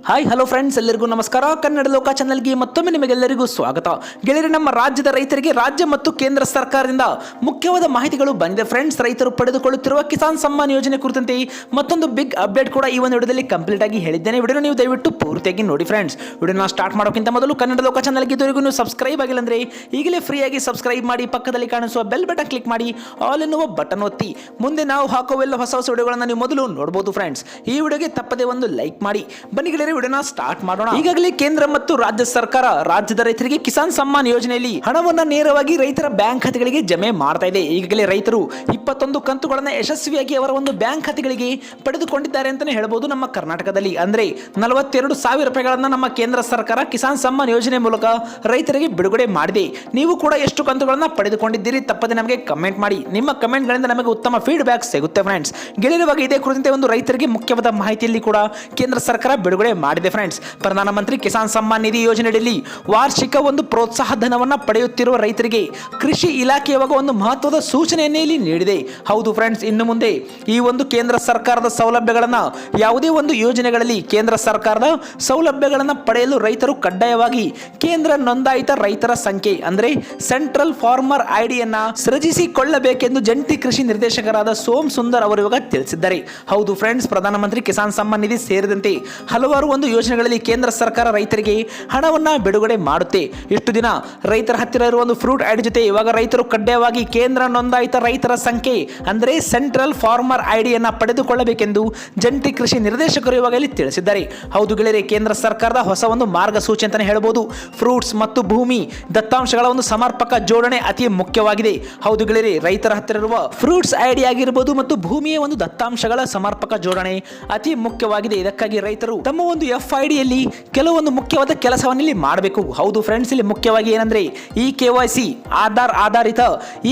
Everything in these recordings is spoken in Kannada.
ಹಾಯ್ ಹಲೋ ಫ್ರೆಂಡ್ಸ್, ಎಲ್ಲರಿಗೂ ನಮಸ್ಕಾರ. ಕನ್ನಡ ಲೋಕ ಚಾನಲ್ಗೆ ಮತ್ತೊಮ್ಮೆ ನಿಮಗೆಲ್ಲರಿಗೂ ಸ್ವಾಗತ. ಗೆಳೆಯರೆ, ನಮ್ಮ ರಾಜ್ಯದ ರೈತರಿಗೆ ರಾಜ್ಯ ಮತ್ತು ಕೇಂದ್ರ ಸರ್ಕಾರದಿಂದ ಮುಖ್ಯವಾದ ಮಾಹಿತಿಗಳು ಬಂದಿದೆ ಫ್ರೆಂಡ್ಸ್. ರೈತರು ಪಡೆದುಕೊಳ್ಳುತ್ತಿರುವ ಕಿಸಾನ್ ಸಮ್ಮಾನ್ ಯೋಜನೆ ಕುರಿತಂತೆ ಮತ್ತೊಂದು ಬಿಗ್ ಅಪ್ಡೇಟ್ ಕೂಡ ಈ ಒಂದು ವಿಡಿಯೋದಲ್ಲಿ ಕಂಪ್ಲೀಟ್ ಆಗಿ ಹೇಳಿದ್ದೇನೆ. ವಿಡಿಯೋ ನೀವು ದಯವಿಟ್ಟು ಪೂರ್ತಿಯಾಗಿ ನೋಡಿ ಫ್ರೆಂಡ್ಸ್. ವಿಡಿಯೋನ ಸ್ಟಾರ್ಟ್ ಮಾಡೋಕ್ಕಿಂತ ಮೊದಲು ಕನ್ನಡ ಲೋಕ ಚಾನಲ್ಗೆ ಇದುವರೆಗೂ ನೀವು ಸಬ್ಸ್ಕ್ರೈಬ್ ಆಗಿಲ್ಲ ಅಂದ್ರೆ ಈಗಲೇ ಫ್ರೀಯಾಗಿ ಸಬ್ಸ್ಕ್ರೈಬ್ ಮಾಡಿ, ಪಕ್ಕದಲ್ಲಿ ಕಾಣಿಸುವ ಬೆಲ್ ಬಟನ್ ಕ್ಲಿಕ್ ಮಾಡಿ, ಆಲ್ ಎನ್ನುವ ಬಟನ್ ಒತ್ತಿ. ಮುಂದೆ ನಾವು ಹಾಕುವೆಲ್ಲ ಹೊಸ ಹೊಸ ವಿಡಿಯೋಗಳನ್ನು ನೀವು ಮೊದಲು ನೋಡಬಹುದು ಫ್ರೆಂಡ್ಸ್. ಈ ವಿಡಿಯೋಗೆ ತಪ್ಪದೆ ಒಂದು ಲೈಕ್ ಮಾಡಿ. ಬನ್ನಿ ಗೆಳೆಯರೆ, ವಿಡಿಯೋನ ಸ್ಟಾರ್ಟ್ ಮಾಡೋಣ. ಈಗಾಗಲೇ ಕೇಂದ್ರ ಮತ್ತು ರಾಜ್ಯ ಸರ್ಕಾರ ರಾಜ್ಯದ ರೈತರಿಗೆ ಕಿಸಾನ್ ಸಮ್ಮಾನ್ ಯೋಜನೆಯಲ್ಲಿ ಹಣವನ್ನ ನೇರವಾಗಿ ರೈತರ ಬ್ಯಾಂಕ್ ಖಾತೆಗಳಿಗೆ ಜಮೆ ಮಾಡ್ತಾ ಇದೆ. ಈಗಾಗಲೇ ರೈತರು 21 ಕಂತುಗಳನ್ನು ಯಶಸ್ವಿಯಾಗಿ ಅವರ ಒಂದು ಬ್ಯಾಂಕ್ ಖಾತೆಗಳಿಗೆ ಪಡೆದುಕೊಂಡಿದ್ದಾರೆ ಅಂತಾನೆ ಹೇಳಬಹುದು. ನಮ್ಮ ಕರ್ನಾಟಕದಲ್ಲಿ ಅಂದ್ರೆ 42,000 ರೂಪಾಯಿಗಳನ್ನ ನಮ್ಮ ಕೇಂದ್ರ ಸರ್ಕಾರ ಕಿಸಾನ್ ಸಮ್ಮಾನ್ ಯೋಜನೆ ಮೂಲಕ ರೈತರಿಗೆ ಬಿಡುಗಡೆ ಮಾಡಿದೆ. ನೀವು ಕೂಡ ಎಷ್ಟು ಕಂತುಗಳನ್ನ ಪಡೆದುಕೊಂಡಿದ್ದೀರಿ ತಪ್ಪದೆ ನಮಗೆ ಕಮೆಂಟ್ ಮಾಡಿ. ನಿಮ್ಮ ಕಮೆಂಟ್ಗಳಿಂದ ನಮಗೆ ಉತ್ತಮ ಫೀಡ್ಬ್ಯಾಕ್ ಸಿಗುತ್ತೆ ಫ್ರೆಂಡ್ಸ್. ಗೆಳೆಯರವಾಗಿ ಇದೇ ಕುರಿತಂತೆ ಒಂದು ರೈತರಿಗೆ ಮುಖ್ಯವಾದ ಮಾಹಿತಿಯಲ್ಲಿ ಕೂಡ ಕೇಂದ್ರ ಸರ್ಕಾರ ಬಿಡುಗಡೆ ಮಾಡಿದೆ ಫ್ರೆಂಡ್ಸ್. ಪ್ರಧಾನಮಂತ್ರಿ ಕಿಸಾನ್ ಸಮ್ಮಾನ್ ನಿಧಿ ಯೋಜನೆಯಲ್ಲಿ ವಾರ್ಷಿಕ ಒಂದು ಪ್ರೋತ್ಸಾಹ ಧನವನ್ನ ಪಡೆಯುತ್ತಿರುವ ರೈತರಿಗೆ ಕೃಷಿ ಇಲಾಖೆಯಾಗ ಒಂದು ಮಹತ್ವದ ಸೂಚನೆಯನ್ನೇ ಇಲ್ಲಿ ನೀಡಿದೆ. ಹೌದು ಫ್ರೆಂಡ್ಸ್, ಇನ್ನು ಮುಂದೆ ಈ ಒಂದು ಕೇಂದ್ರ ಸರ್ಕಾರದ ಸೌಲಭ್ಯಗಳನ್ನ ಯಾವುದೇ ಒಂದು ಯೋಜನೆಗಳಲ್ಲಿ ಕೇಂದ್ರ ಸರ್ಕಾರದ ಸೌಲಭ್ಯಗಳನ್ನ ಪಡೆಯಲು ರೈತರು ಕಡ್ಡಾಯವಾಗಿ ಕೇಂದ್ರ ನೋಂದಾಯಿತ ರೈತರ ಸಂಖ್ಯೆ ಅಂದ್ರೆ ಸೆಂಟ್ರಲ್ ಫಾರ್ಮರ್ ಐಡಿಯನ್ನ ಸೃಜಿಸಿಕೊಳ್ಳಬೇಕೆಂದು ಜಂಟಿ ಕೃಷಿ ನಿರ್ದೇಶಕರಾದ ಸೋಮ್ ಸುಂದರ್ ಅವರು ಇವಾಗ ತಿಳಿಸಿದ್ದಾರೆ. ಹೌದು ಫ್ರೆಂಡ್ಸ್, ಪ್ರಧಾನಮಂತ್ರಿ ಕಿಸಾನ್ ಸಮ್ಮಾನ್ ನಿಧಿ ಸೇರಿದಂತೆ ಹಲವಾರು ಒಂದು ಯೋಜನೆಗಳಲ್ಲಿ ಕೇಂದ್ರ ಸರ್ಕಾರ ರೈತರಿಗೆ ಹಣವನ್ನ ಬಿಡುಗಡೆ ಮಾಡುತ್ತೆ. ಇಷ್ಟು ದಿನ ರೈತರ ಹತ್ತಿರ ಇರುವ ಒಂದು ಫ್ರೂಟ್ ಐಡಿ ಜೊತೆ ಇವಾಗ ರೈತರು ಕಡ್ಡಾಯವಾಗಿ ಕೇಂದ್ರ ನೋಂದಾಯಿತ ರೈತರ ಸಂಖ್ಯೆ ಅಂದ್ರೆ ಸೆಂಟ್ರಲ್ ಫಾರ್ಮರ್ ಐಡಿಯನ್ನ ಪಡೆದುಕೊಳ್ಳಬೇಕೆಂದು ಜಂಟಿ ಕೃಷಿ ನಿರ್ದೇಶಕರು ಇವಾಗ ಇಲ್ಲಿ ತಿಳಿಸಿದ್ದಾರೆ. ಹೌದು ಗೆಳೆಯರೆ, ಕೇಂದ್ರ ಸರ್ಕಾರದ ಹೊಸ ಒಂದು ಮಾರ್ಗಸೂಚಿ ಅಂತಾನೆ ಹೇಳಬಹುದು. ಫ್ರೂಟ್ಸ್ ಮತ್ತು ಭೂಮಿ ದತ್ತಾಂಶಗಳ ಒಂದು ಸಮರ್ಪಕ ಜೋಡಣೆ ಅತಿ ಮುಖ್ಯವಾಗಿದೆ. ಹೌದು ಗೆಳೆಯರೆ, ರೈತರ ಹತ್ತಿರ ಇರುವ ಫ್ರೂಟ್ಸ್ ಐಡಿ ಆಗಿರಬಹುದು ಮತ್ತು ಭೂಮಿಯ ಒಂದು ದತ್ತಾಂಶಗಳ ಸಮರ್ಪಕ ಜೋಡಣೆ ಅತಿ ಮುಖ್ಯವಾಗಿದೆ. ಇದಕ್ಕಾಗಿ ರೈತರು ತಮ್ಮ ಒಂದು FID ಯಲ್ಲಿ ಕೆಲವೊಂದು ಮುಖ್ಯವಾದ ಕೆಲಸವನ್ನು ಇಲ್ಲಿ ಮಾಡಬೇಕು. ಹೌದು ಫ್ರೆಂಡ್ಸ್, ಇಲ್ಲಿ ಮುಖ್ಯವಾಗಿ ಏನಂದ್ರೆ ಈ KYC ಆಧಾರ್ ಆಧಾರಿತ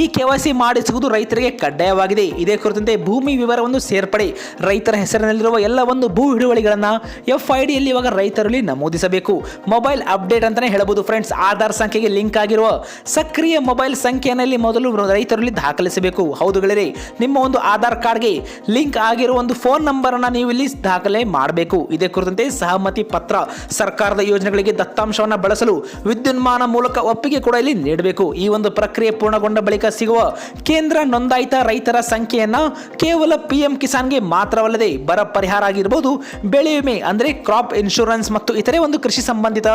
ಈ KYC ಮಾಡಿಸುವುದು ರೈತರಿಗೆ ಕಡ್ಡಾಯವಾಗಿದೆ. ಇದೇ ಕುರಿತಂತೆ ಭೂಮಿ ವಿವರವನ್ನು ಸೇರ್ಪಡೆ ರೈತರ ಹೆಸರಿನಲ್ಲಿರುವ ಎಲ್ಲ ಒಂದು ಭೂ ಹಿಡುವಳಿಗಳನ್ನ FID ಯಲ್ಲಿ ಇವಾಗ ರೈತರಲ್ಲಿ ನಮೂದಿಸಬೇಕು. ಮೊಬೈಲ್ ಅಪ್ಡೇಟ್ ಅಂತಾನೆ ಹೇಳಬಹುದು ಫ್ರೆಂಡ್ಸ್. ಆಧಾರ್ ಸಂಖ್ಯೆಗೆ ಲಿಂಕ್ ಆಗಿರುವ ಸಕ್ರಿಯ ಮೊಬೈಲ್ ಸಂಖ್ಯೆಯಲ್ಲಿ ಮೊದಲು ರೈತರಲ್ಲಿ ದಾಖಲಿಸಬೇಕು. ಹೌದು ಗೆಳೆಯರೆ, ನಿಮ್ಮ ಒಂದು ಆಧಾರ್ ಕಾರ್ಡ್ಗೆ ಲಿಂಕ್ ಆಗಿರುವ ಒಂದು ಫೋನ್ ನಂಬರ್ ಅನ್ನ ನೀವು ಇಲ್ಲಿ ದಾಖಲೆ ಮಾಡಬೇಕು. ಇದೇ ಕುರಿತಂತೆ ಸಹಮತಿ ಪತ್ರ ಸರ್ಕಾರದ ಯೋಜನೆಗಳಿಗೆ ದತ್ತಾಂಶವನ್ನು ಬಳಸಲು ವಿದ್ಯುನ್ಮಾನ ಮೂಲಕ ಒಪ್ಪಿಗೆ ಕೂಡ ಇಲ್ಲಿ ನೀಡಬೇಕು. ಈ ಒಂದು ಪ್ರಕ್ರಿಯೆ ಪೂರ್ಣಗೊಂಡ ಬಳಿಕ ಸಿಗುವ ಕೇಂದ್ರ ನೋಂದಾಯಿತ ರೈತರ ಸಂಖ್ಯೆಯನ್ನ ಕೇವಲ PM ಕಿಸಾನ್ಗೆ ಮಾತ್ರವಲ್ಲದೆ ಬರ ಪರಿಹಾರ ಆಗಿರಬಹುದು, ಬೆಳೆ ವಿಮೆ ಅಂದ್ರೆ ಕ್ರಾಪ್ ಇನ್ಶೂರೆನ್ಸ್ ಮತ್ತು ಇತರೆ ಒಂದು ಕೃಷಿ ಸಂಬಂಧಿತ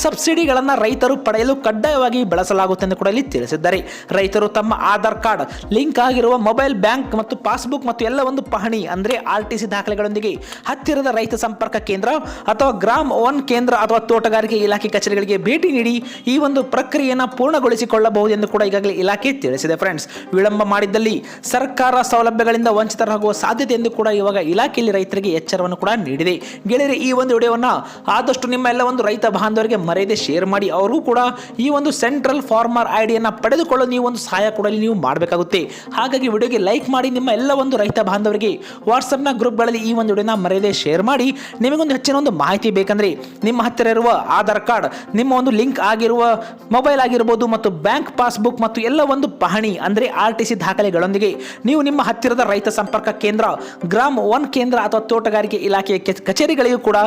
ಸಬ್ಸಿಡಿಗಳನ್ನ ರೈತರು ಪಡೆಯಲು ಕಡ್ಡಾಯವಾಗಿ ಬಳಸಲಾಗುತ್ತೆ ಎಂದು ಕೂಡ ಇಲ್ಲಿ ತಿಳಿಸಿದ್ದಾರೆ. ರೈತರು ತಮ್ಮ ಆಧಾರ್ ಕಾರ್ಡ್ ಲಿಂಕ್ ಆಗಿರುವ ಮೊಬೈಲ್ ಬ್ಯಾಂಕ್ ಮತ್ತು ಪಾಸ್ಬುಕ್ ಮತ್ತು ಎಲ್ಲ ಒಂದು ಪಹಣಿ ಅಂದ್ರೆ RTC ದಾಖಲೆಗಳೊಂದಿಗೆ ಹತ್ತಿರದ ರೈತ ಸಂಪರ್ಕ ಕೇಂದ್ರ ಅಥವಾ ಗ್ರಾಮ 1 ಕೇಂದ್ರ ಅಥವಾ ತೋಟಗಾರಿಕೆ ಇಲಾಖೆ ಕಚೇರಿಗಳಿಗೆ ಭೇಟಿ ನೀಡಿ ಈ ಒಂದು ಪ್ರಕ್ರಿಯೆಯನ್ನು ಪೂರ್ಣಗೊಳಿಸಿಕೊಳ್ಳಬಹುದು ಎಂದು ಕೂಡ ಈಗಾಗಲೇ ಇಲಾಖೆ ತಿಳಿಸಿದೆ ಫ್ರೆಂಡ್ಸ್. ವಿಳಂಬ ಮಾಡಿದ್ದಲ್ಲಿ ಸರ್ಕಾರ ಸೌಲಭ್ಯಗಳಿಂದ ವಂಚಿತರಾಗುವ ಸಾಧ್ಯತೆ ಎಂದು ಕೂಡ ಇವಾಗ ಇಲಾಖೆಯಲ್ಲಿ ರೈತರಿಗೆ ಎಚ್ಚರವನ್ನು ಕೂಡ ನೀಡಿದೆ. ಗೆಳೆಯರೆ, ಈ ಒಂದು ವಿಡಿಯೋವನ್ನ ಆದಷ್ಟು ನಿಮ್ಮ ಎಲ್ಲ ಒಂದು ರೈತ ಬಾಂಧವರಿಗೆ ಮರೆಯದೆ ಶೇರ್ ಮಾಡಿ. ಅವರು ಕೂಡ ಈ ಒಂದು ಸೆಂಟ್ರಲ್ ಫಾರ್ಮರ್ ಐಡಿಯನ್ನ ಪಡೆದುಕೊಳ್ಳಲು ನೀವು ಒಂದು ಸಹಾಯ ಕೂಡ ನೀವು ಮಾಡಬೇಕಾಗುತ್ತೆ. ಹಾಗಾಗಿ ವಿಡಿಯೋಗೆ ಲೈಕ್ ಮಾಡಿ, ನಿಮ್ಮ ಎಲ್ಲ ಒಂದು ರೈತ ಬಾಂಧವರಿಗೆ ವಾಟ್ಸ್ಆಪ್ನ ಗ್ರೂಪ್ಗಳಲ್ಲಿ ಈ ಒಂದು ವಿಡಿಯೋನ ಮರೆಯದೆ ಶೇರ್ ಮಾಡಿ. ನಿಮಗೊಂದು ಹೆಚ್ಚಿನ ಒಂದು ಮಾಹಿತಿ ಬೇಕಂದ್ರೆ ನಿಮ್ಮ ಹತ್ತಿರ ಇರುವ ಆಧಾರ್ ಕಾರ್ಡ್, ನಿಮ್ಮ ಒಂದು ಲಿಂಕ್ ಆಗಿರುವ ಮೊಬೈಲ್ ಆಗಿರಬಹುದು ಮತ್ತು ಬ್ಯಾಂಕ್ ಪಾಸ್ಬುಕ್ ಮತ್ತು ಎಲ್ಲ ಒಂದು ಪಹಣಿ ಅಂದ್ರೆ RTC ದಾಖಲೆಗಳೊಂದಿಗೆ ನೀವು ನಿಮ್ಮ ಹತ್ತಿರದ ರೈತ ಸಂಪರ್ಕ ಕೇಂದ್ರ, ಗ್ರಾಮ 1 ಕೇಂದ್ರ ಅಥವಾ ತೋಟಗಾರಿಕೆ ಇಲಾಖೆಯ ಕಚೇರಿಗಳಿಗೂ ಕೂಡ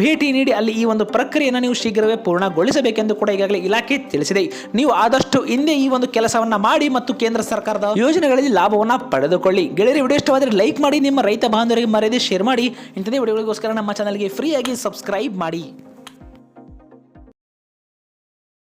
ಭೇಟಿ ನೀಡಿ ಅಲ್ಲಿ ಈ ಒಂದು ಪ್ರಕ್ರಿಯೆಯನ್ನು ನೀವು ಶೀಘ್ರವೇ ಪೂರ್ಣಗೊಳಿಸಬೇಕೆಂದು ಕೂಡ ಈಗಾಗಲೇ ಇಲಾಖೆ ತಿಳಿಸಿದೆ. ನೀವು ಆದಷ್ಟು ಹಿಂದೆ ಈ ಒಂದು ಕೆಲಸವನ್ನ ಮಾಡಿ ಮತ್ತು ಕೇಂದ್ರ ಸರ್ಕಾರದ ಯೋಜನೆಗಳಲ್ಲಿ ಲಾಭವನ್ನ ಪಡೆದುಕೊಳ್ಳಿ. ಗೆಳೆಯರಿ, ವಿಡಿಯೋ ಇಷ್ಟವಾದರೆ ಲೈಕ್ ಮಾಡಿ, ನಿಮ್ಮ ರೈತ ಬಾಂಧವರಿಗೆ ಮರೆಯದೆ ಶೇರ್ ಮಾಡಿ. ಇಂಥದೇ ವಿಡಿಯೋಗಳಿಗೋಸ್ಕರ ನಮ್ಮ ಚಾನಲ್ಗೆ ಫ್ರೀಯಾಗಿ ಸಬ್ಸ್ಕ್ರೈಬ್ ಮಾಡಿ.